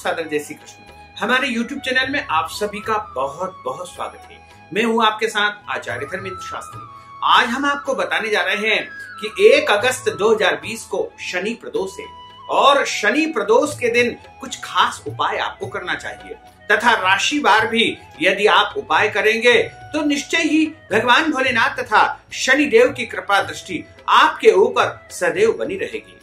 सादर जय श्री कृष्ण। हमारे YouTube चैनल में आप सभी का बहुत बहुत स्वागत है। मैं हूं आपके साथ आचार्य धर्मेंद्र शास्त्री। आज हम आपको बताने जा रहे हैं कि 1 अगस्त 2020 को शनि प्रदोष है और शनि प्रदोष के दिन कुछ खास उपाय आपको करना चाहिए तथा राशिवार भी यदि आप उपाय करेंगे तो निश्चय ही भगवान भोलेनाथ तथा शनि देव की कृपा दृष्टि आपके ऊपर सदैव बनी रहेगी।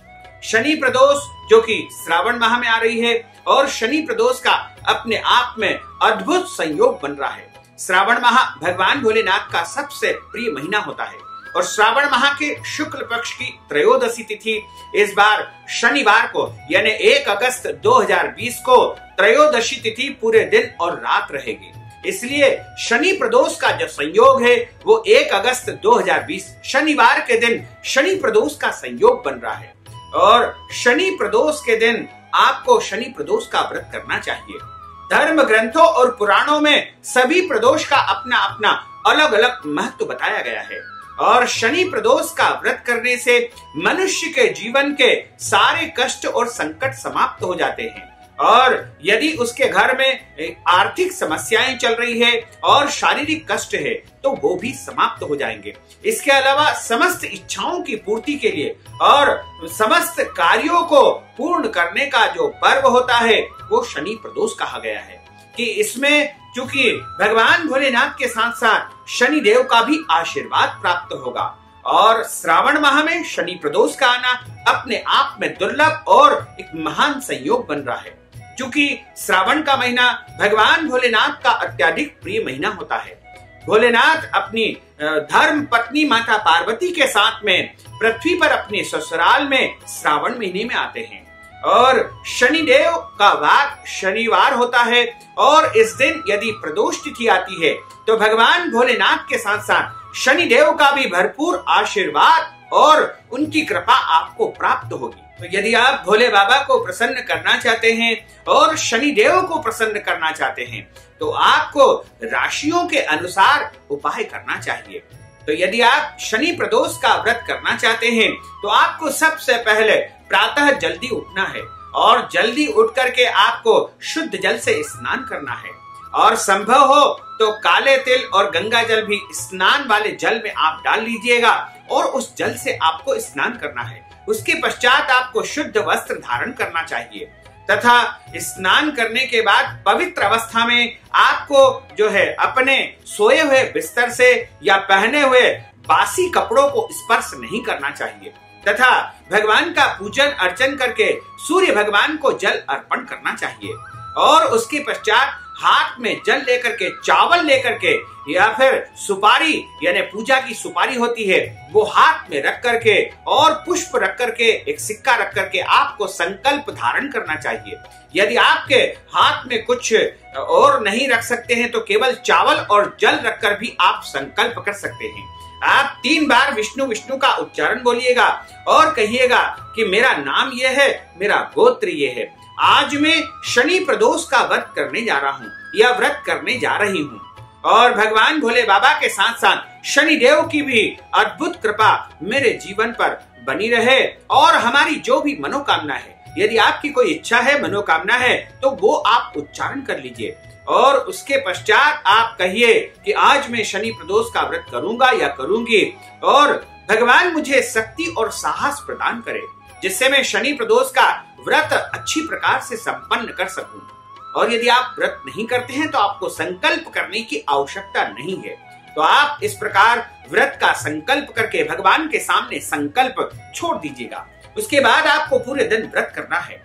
शनि प्रदोष जो कि श्रावण माह में आ रही है और शनि प्रदोष का अपने आप में अद्भुत संयोग बन रहा है। श्रावण माह भगवान भोलेनाथ का सबसे प्रिय महीना होता है और श्रावण माह के शुक्ल पक्ष की त्रयोदशी तिथि इस बार शनिवार को यानी 1 अगस्त 2020 को त्रयोदशी तिथि पूरे दिन और रात रहेगी। इसलिए शनि प्रदोष का जो संयोग है वो 1 अगस्त 2020 शनिवार के दिन शनि प्रदोष का संयोग बन रहा है और शनि प्रदोष के दिन आपको शनि प्रदोष का व्रत करना चाहिए। धर्म ग्रंथों और पुराणों में सभी प्रदोष का अपना अपना अलग अलग महत्व बताया गया है और शनि प्रदोष का व्रत करने से मनुष्य के जीवन के सारे कष्ट और संकट समाप्त हो जाते हैं और यदि उसके घर में आर्थिक समस्याएं चल रही है और शारीरिक कष्ट है तो वो भी समाप्त हो जाएंगे। इसके अलावा समस्त इच्छाओं की पूर्ति के लिए और समस्त कार्यों को पूर्ण करने का जो पर्व होता है वो शनि प्रदोष कहा गया है कि इसमें चूंकि भगवान भोलेनाथ के साथ साथ शनि देव का भी आशीर्वाद प्राप्त होगा और श्रावण माह में शनि प्रदोष का आना अपने आप में दुर्लभ और एक महान संयोग बन रहा है। चूंकि श्रावण का महीना भगवान भोलेनाथ का अत्यधिक प्रिय महीना होता है। भोलेनाथ अपनी धर्म पत्नी माता पार्वती के साथ में पृथ्वी पर अपने ससुराल में श्रावण महीने में आते हैं और शनि देव का वार शनिवार होता है और इस दिन यदि प्रदोष तिथि आती है तो भगवान भोलेनाथ के साथ साथ शनि देव का भी भरपूर आशीर्वाद और उनकी कृपा आपको प्राप्त होगी। तो यदि आप भोले बाबा को प्रसन्न करना चाहते हैं और शनि देव को प्रसन्न करना चाहते हैं तो आपको राशियों के अनुसार उपाय करना चाहिए। तो यदि आप शनि प्रदोष का व्रत करना चाहते हैं तो आपको सबसे पहले प्रातः जल्दी उठना है और जल्दी उठ करके आपको शुद्ध जल से स्नान करना है और संभव हो तो काले तिल और गंगा जल भी स्नान वाले जल में आप डाल लीजिएगा और उस जल से आपको स्नान करना है। उसके पश्चात आपको शुद्ध वस्त्र धारण करना चाहिए तथा स्नान करने के बाद पवित्र अवस्था में आपको जो है अपने सोए हुए बिस्तर से या पहने हुए बासी कपड़ों को स्पर्श नहीं करना चाहिए तथा भगवान का पूजन अर्चन करके सूर्य भगवान को जल अर्पण करना चाहिए और उसके पश्चात हाथ में जल लेकर के चावल लेकर के या फिर सुपारी यानी पूजा की सुपारी होती है वो हाथ में रख करके और पुष्प रख करके एक सिक्का रख करके आपको संकल्प धारण करना चाहिए। यदि आपके हाथ में कुछ और नहीं रख सकते हैं तो केवल चावल और जल रखकर भी आप संकल्प कर सकते हैं। आप 3 बार विष्णु विष्णु का उच्चारण बोलिएगा और कहिएगा कि मेरा नाम ये है, मेरा गोत्र ये है, आज मैं शनि प्रदोष का व्रत करने जा रहा हूँ या व्रत करने जा रही हूँ और भगवान भोले बाबा के साथ साथ शनि देव की भी अद्भुत कृपा मेरे जीवन पर बनी रहे और हमारी जो भी मनोकामना है, यदि आपकी कोई इच्छा है, मनोकामना है तो वो आप उच्चारण कर लीजिए और उसके पश्चात आप कहिए कि आज मैं शनि प्रदोष का व्रत करूंगा या करूंगी और भगवान मुझे शक्ति और साहस प्रदान करे जिससे मैं शनि प्रदोष का व्रत अच्छी प्रकार से संपन्न कर सकूं। और यदि आप व्रत नहीं करते हैं तो आपको संकल्प करने की आवश्यकता नहीं है। तो आप इस प्रकार व्रत का संकल्प करके भगवान के सामने संकल्प छोड़ दीजिएगा। उसके बाद आपको पूरे दिन व्रत करना है।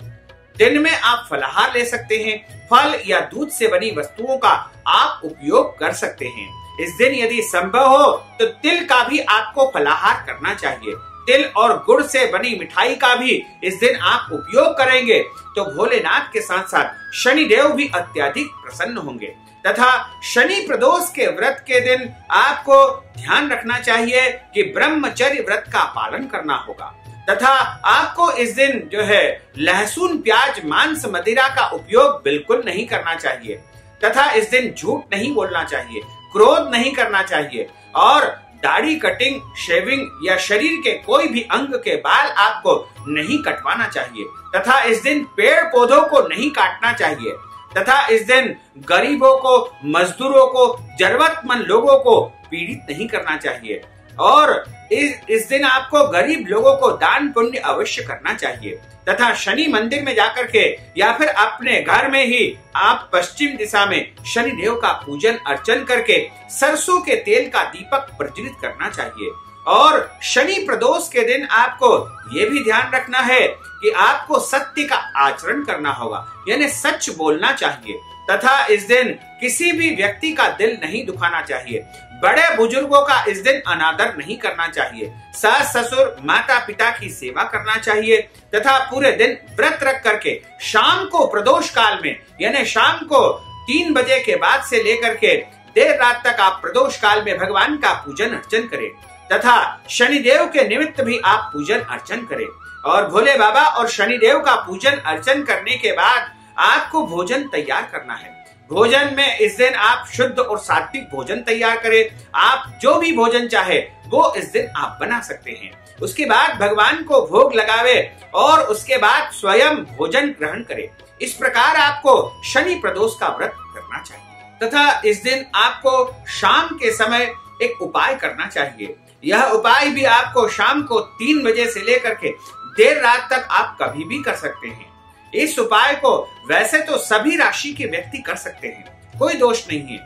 दिन में आप फलाहार ले सकते हैं, फल या दूध से बनी वस्तुओं का आप उपयोग कर सकते हैं। इस दिन यदि संभव हो तो तिल का भी आपको फलाहार करना चाहिए। तिल और गुड़ से बनी मिठाई का भी इस दिन आप उपयोग करेंगे तो भोलेनाथ के साथ साथ शनि देव भी अत्यधिक प्रसन्न होंगे तथा शनि प्रदोष के व्रत के दिन आपको ध्यान रखना चाहिए कि ब्रह्मचर्य व्रत का पालन करना होगा तथा आपको इस दिन जो है लहसुन, प्याज, मांस, मदिरा का उपयोग बिल्कुल नहीं करना चाहिए तथा इस दिन झूठ नहीं बोलना चाहिए, क्रोध नहीं करना चाहिए और दाढ़ी कटिंग, शेविंग या शरीर के कोई भी अंग के बाल आपको नहीं कटवाना चाहिए तथा इस दिन पेड़ पौधों को नहीं काटना चाहिए तथा इस दिन गरीबों को, मजदूरों को, जरूरतमंद लोगों को पीड़ित नहीं करना चाहिए और इस दिन आपको गरीब लोगों को दान पुण्य अवश्य करना चाहिए तथा शनि मंदिर में जाकर के या फिर अपने घर में ही आप पश्चिम दिशा में शनि देव का पूजन अर्चन करके सरसों के तेल का दीपक प्रज्वलित करना चाहिए। और शनि प्रदोष के दिन आपको ये भी ध्यान रखना है कि आपको सत्य का आचरण करना होगा, यानी सच बोलना चाहिए तथा इस दिन किसी भी व्यक्ति का दिल नहीं दुखाना चाहिए। बड़े बुजुर्गों का इस दिन अनादर नहीं करना चाहिए। सास ससुर, माता पिता की सेवा करना चाहिए तथा पूरे दिन व्रत रख करके शाम को प्रदोष काल में, यानी शाम को 3 बजे के बाद से लेकर के देर रात तक आप प्रदोष काल में भगवान का पूजन अर्चन करें तथा शनिदेव के निमित्त भी आप पूजन अर्चन करें। और भोले बाबा और शनिदेव का पूजन अर्चन करने के बाद आपको भोजन तैयार करना है। भोजन में इस दिन आप शुद्ध और सात्विक भोजन तैयार करें। आप जो भी भोजन चाहे वो इस दिन आप बना सकते हैं। उसके बाद भगवान को भोग लगावे और उसके बाद स्वयं भोजन ग्रहण करें। इस प्रकार आपको शनि प्रदोष का व्रत करना चाहिए तथा इस दिन आपको शाम के समय एक उपाय करना चाहिए। यह उपाय भी आपको शाम को 3 बजे से लेकर के देर रात तक आप कभी भी कर सकते हैं। इस उपाय को वैसे तो सभी राशि के व्यक्ति कर सकते हैं, कोई दोष नहीं है।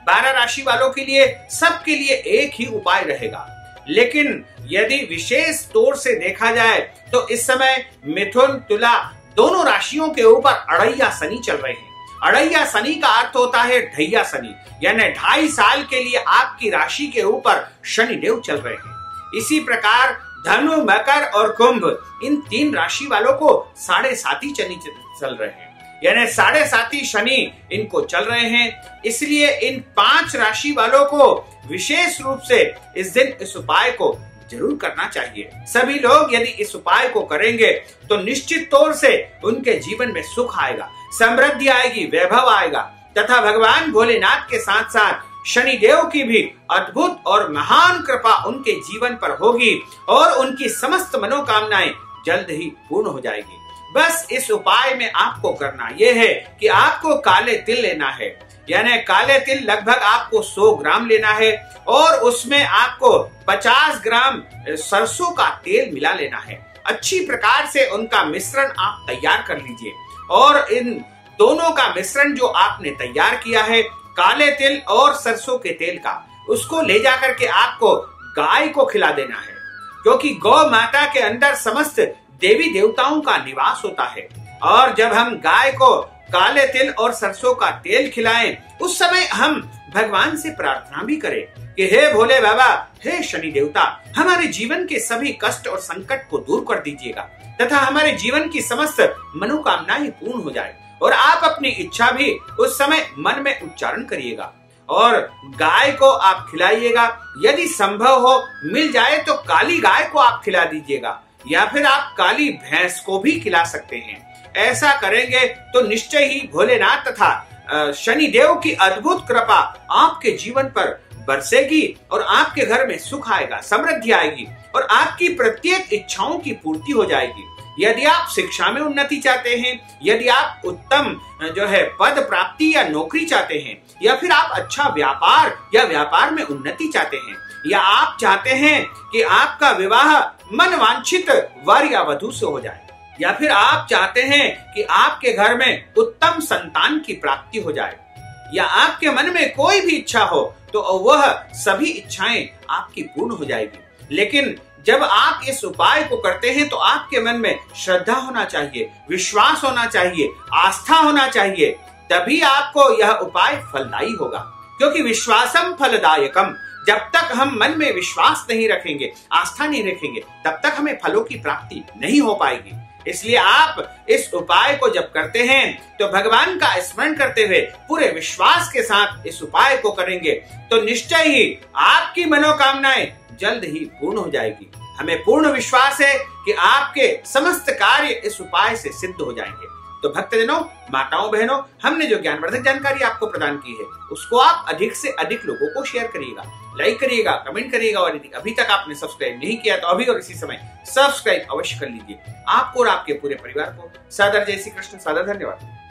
12 राशि वालों के लिए सबके लिए एक ही उपाय रहेगा, लेकिन यदि विशेष तौर से देखा जाए तो इस समय मिथुन, तुला दोनों राशियों के ऊपर अड़ैया शनि चल रहे हैं। अड़ैया शनि का अर्थ होता है ढैया शनि, यानी 2.5 साल के लिए आपकी राशि के ऊपर शनिदेव चल रहे हैं। इसी प्रकार धनु, मकर और कुंभ इन 3 राशि वालों को 7.5 शनि चल रहे हैं, यानी 7.5 शनि इनको चल रहे हैं। इसलिए इन 5 राशि वालों को विशेष रूप से इस दिन इस उपाय को जरूर करना चाहिए। सभी लोग यदि इस उपाय को करेंगे तो निश्चित तौर से उनके जीवन में सुख आएगा, समृद्धि आएगी, वैभव आएगा तथा भगवान भोलेनाथ के साथ साथ शनिदेव की भी अद्भुत और महान कृपा उनके जीवन पर होगी और उनकी समस्त मनोकामनाएं जल्द ही पूर्ण हो जाएगी। बस इस उपाय में आपको करना यह है कि आपको काले तिल लेना है, यानी काले तिल लगभग आपको 100 ग्राम लेना है और उसमें आपको 50 ग्राम सरसों का तेल मिला लेना है। अच्छी प्रकार से उनका मिश्रण आप तैयार कर लीजिए और इन दोनों का मिश्रण जो आपने तैयार किया है काले तिल और सरसों के तेल का, उसको ले जाकर के आपको गाय को खिला देना है, क्योंकि गौ माता के अंदर समस्त देवी देवताओं का निवास होता है। और जब हम गाय को काले तिल और सरसों का तेल खिलाएं उस समय हम भगवान से प्रार्थना भी करें कि हे भोले बाबा, हे शनि देवता, हमारे जीवन के सभी कष्ट और संकट को दूर कर दीजिएगा तथा हमारे जीवन की समस्त मनोकामनाएं पूर्ण हो जाए। और आप अपनी इच्छा भी उस समय मन में उच्चारण करिएगा और गाय को आप खिलाइएगा। यदि संभव हो मिल जाए तो काली गाय को आप खिला दीजिएगा या फिर आप काली भैंस को भी खिला सकते हैं। ऐसा करेंगे तो निश्चय ही भोलेनाथ तथा शनिदेव की अद्भुत कृपा आपके जीवन पर बरसेगी और आपके घर में सुख आएगा, समृद्धि आएगी और आपकी प्रत्येक इच्छाओं की पूर्ति हो जाएगी। यदि आप शिक्षा में उन्नति चाहते हैं, यदि आप उत्तम पद प्राप्ति या नौकरी चाहते हैं, या फिर आप अच्छा व्यापार या व्यापार में उन्नति चाहते हैं, या आप चाहते हैं कि आपका विवाह मन वांछित वर या वधू से हो जाए, या फिर आप चाहते हैं कि आपके घर में उत्तम संतान की प्राप्ति हो जाए, या आपके मन में कोई भी इच्छा हो तो वह सभी इच्छाएं आपकी पूर्ण हो जाएगी। लेकिन जब आप इस उपाय को करते हैं तो आपके मन में श्रद्धा होना चाहिए, विश्वास होना चाहिए, आस्था होना चाहिए, तभी आपको यह उपाय फलदायी होगा। क्योंकि विश्वासम फलदायकम, जब तक हम मन में विश्वास नहीं रखेंगे, आस्था नहीं रखेंगे, तब तक हमें फलों की प्राप्ति नहीं हो पाएगी। इसलिए आप इस उपाय को जब करते हैं तो भगवान का स्मरण करते हुए पूरे विश्वास के साथ इस उपाय को करेंगे तो निश्चय ही आपकी मनोकामनाएं जल्द ही पूर्ण हो जाएगी। हमें पूर्ण विश्वास है कि आपके समस्त कार्य इस उपाय से सिद्ध हो जाएंगे। तो भक्तजनों, माताओं, बहनों, हमने जो ज्ञानवर्धक जानकारी आपको प्रदान की है उसको आप अधिक से अधिक लोगों को शेयर करिएगा, लाइक करिएगा, कमेंट करिएगा, और यदि अभी तक आपने सब्सक्राइब नहीं किया तो अभी और इसी समय सब्सक्राइब अवश्य कर लीजिए। आपको और आपके पूरे परिवार को सादर जय श्री कृष्ण, सादर धन्यवाद।